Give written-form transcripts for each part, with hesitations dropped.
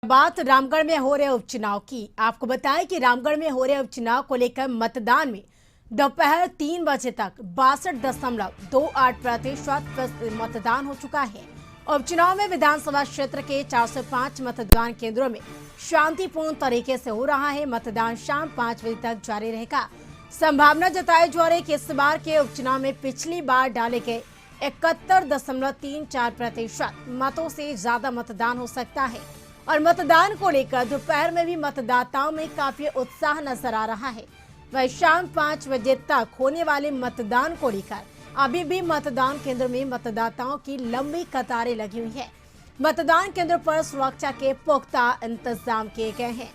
बात रामगढ़ में हो रहे उपचुनाव की। आपको बताएं कि रामगढ़ में हो रहे उपचुनाव को लेकर मतदान में दोपहर 3 बजे तक 62.28% मतदान हो चुका है। उपचुनाव में विधानसभा क्षेत्र के 405 मतदान केंद्रों में शांतिपूर्ण तरीके से हो रहा है। मतदान शाम 5 बजे तक जारी रहेगा। संभावना जताई जा रही है कि इस बार के उपचुनाव में पिछली बार डाले गए 71.34% मतों से ज्यादा मतदान हो सकता है और मतदान को लेकर दोपहर में भी मतदाताओं में काफी उत्साह नजर आ रहा है। वह शाम 5 बजे तक होने वाले मतदान को लेकर अभी भी मतदान केंद्र में मतदाताओं की लंबी कतारें लगी हुई है। मतदान केंद्र पर सुरक्षा के पुख्ता इंतजाम किए गए हैं।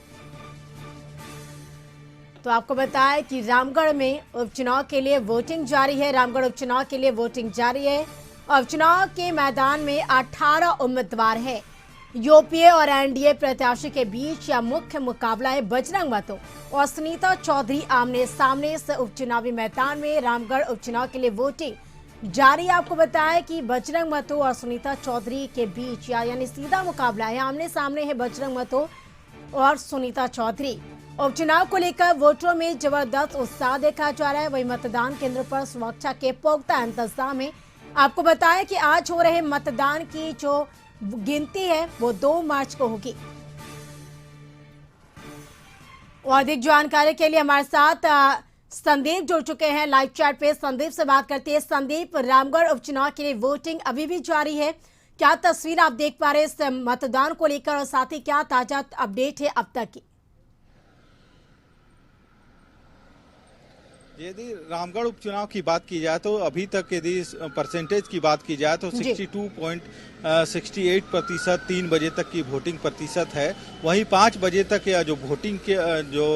तो आपको बताएं कि रामगढ़ में उपचुनाव के लिए वोटिंग जारी है। रामगढ़ उपचुनाव के लिए वोटिंग जारी है। उपचुनाव के मैदान में 18 उम्मीदवार है। यूपीए और एनडीए प्रत्याशी के बीच या मुख्य मुकाबला है बजरंग महतो और सुनीता चौधरी आमने सामने इस उपचुनावी मैदान में। रामगढ़ उपचुनाव के लिए वोटिंग जारी। आपको बताया कि बजरंग महतो और सुनीता चौधरी के बीच यानी सीधा मुकाबला है। आमने सामने है बजरंग महतो और सुनीता चौधरी। उपचुनाव को लेकर वोटरों में जबरदस्त उत्साह देखा जा रहा है। वही मतदान केंद्र पर सुरक्षा के पुख्ता इंतजाम है। आपको बताया कि आज हो रहे मतदान की जो गिनती है वो 2 मार्च को होगी। और अधिक जानकारी के लिए हमारे साथ संदीप जुड़ चुके हैं लाइव चैट पे। संदीप से बात करते हैं। संदीप, रामगढ़ उपचुनाव के लिए वोटिंग अभी भी जारी है। क्या तस्वीर आप देख पा रहे हैं इस मतदान को लेकर और साथ ही क्या ताजा अपडेट है अब तक की? यदि रामगढ़ उपचुनाव की बात की जाए तो अभी तक यदि परसेंटेज की बात की जाए तो 62.68% 3 बजे तक की वोटिंग प्रतिशत है। वहीं 5 बजे तक या जो वोटिंग के जो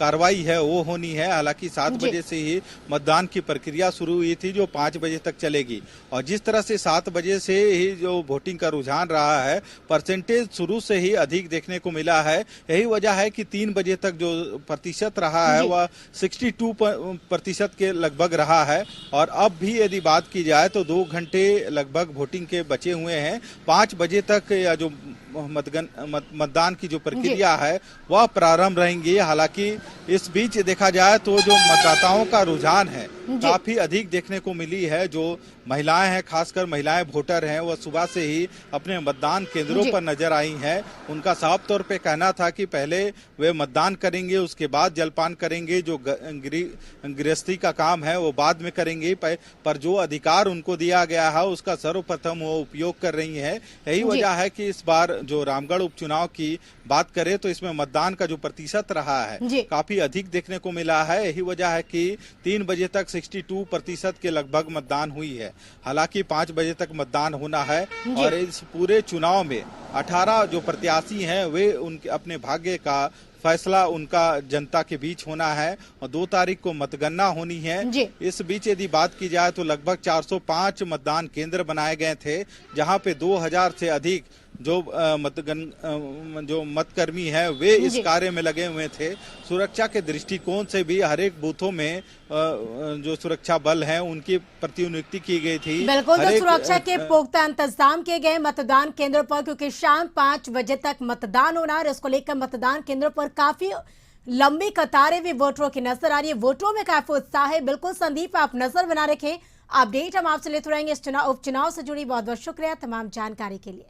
कार्रवाई है वो होनी है। हालांकि 7 बजे से ही मतदान की प्रक्रिया शुरू हुई थी जो 5 बजे तक चलेगी। और जिस तरह से 7 बजे से ही जो वोटिंग का रुझान रहा है, परसेंटेज शुरू से ही अधिक देखने को मिला है। यही वजह है कि 3 बजे तक जो प्रतिशत रहा है वह 62% के लगभग रहा है। और अब भी यदि बात की जाए तो 2 घंटे लगभग वोटिंग के बचे हुए हैं। 5 बजे तक या जो मतदान की जो प्रक्रिया है वह प्रारंभ रहेंगी। हालांकि इस बीच देखा जाए तो जो मतदाताओं का रुझान है काफी अधिक देखने को मिली है। जो महिलाएं हैं, खासकर महिलाएं वोटर हैं, वह सुबह से ही अपने मतदान केंद्रों पर नजर आई हैं। उनका साफ तौर पे कहना था कि पहले वे मतदान करेंगे, उसके बाद जलपान करेंगे, जो गृहस्थी का काम है वो बाद में करेंगे, पर जो अधिकार उनको दिया गया है उसका सर्वप्रथम वो उपयोग कर रही है। यही वजह है कि इस बार जो रामगढ़ उपचुनाव की बात करें तो इसमें मतदान का जो प्रतिशत रहा है काफी अधिक देखने को मिला है। यही वजह है कि 3 बजे तक 62% के लगभग मतदान हुई है। हालांकि 5 बजे तक मतदान होना है और इस पूरे चुनाव में 18 जो प्रत्याशी हैं वे उनके अपने भाग्य का फैसला उनका जनता के बीच होना है और 2 तारीख को मतगणना होनी है। इस बीच यदि बात की जाए तो लगभग 405 मतदान केंद्र बनाए गए थे जहां पे 2000 से अधिक जो मतकर्मी हैं वे इस कार्य में लगे हुए थे। सुरक्षा के दृष्टिकोण से भी हर एक बूथों में जो सुरक्षा बल हैं उनकी प्रतिनियुक्ति की गई थी। बिल्कुल, तो सुरक्षा के पुख्ता इंतजाम किए गए मतदान केंद्र पर, क्योंकि शाम 5 बजे तक मतदान होना है। इसको लेकर मतदान केंद्र पर काफी लंबी कतारें भी वोटरों की नजर आ रही है। वोटरों में काफी उत्साह है। बिल्कुल संदीप, आप नजर बना रखें, अपडेट हम आपसे लेते रहेंगे इस उपचुनाव से जुड़ी। बहुत बहुत शुक्रिया तमाम जानकारी के लिए।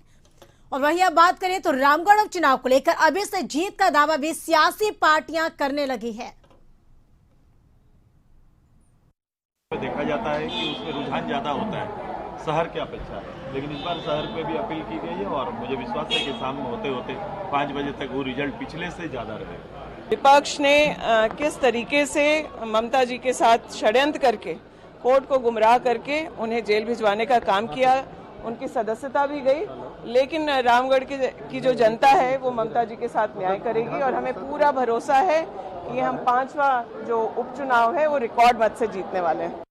और वहीं अब बात करें तो रामगढ़ उपचुनाव को लेकर अभी से जीत का दावा भी सियासी पार्टियां करने लगी है। देखा जाता है कि उसमें रुझान ज्यादा होता है शहर की अपेक्षा, लेकिन इस बार शहर पे भी अपील की गई है और मुझे विश्वास है कि शाम होते होते 5 बजे तक वो रिजल्ट पिछले से ज्यादा रहेगा। विपक्ष ने किस तरीके से ममता जी के साथ षड्यंत्र करके कोर्ट को गुमराह करके उन्हें जेल भिजवाने का काम किया। उनकी सदस्यता भी गई, लेकिन रामगढ़ की जो जनता है वो ममता जी के साथ न्याय करेगी और हमें पूरा भरोसा है कि हम 5वां जो उपचुनाव है वो रिकॉर्ड मत से जीतने वाले हैं।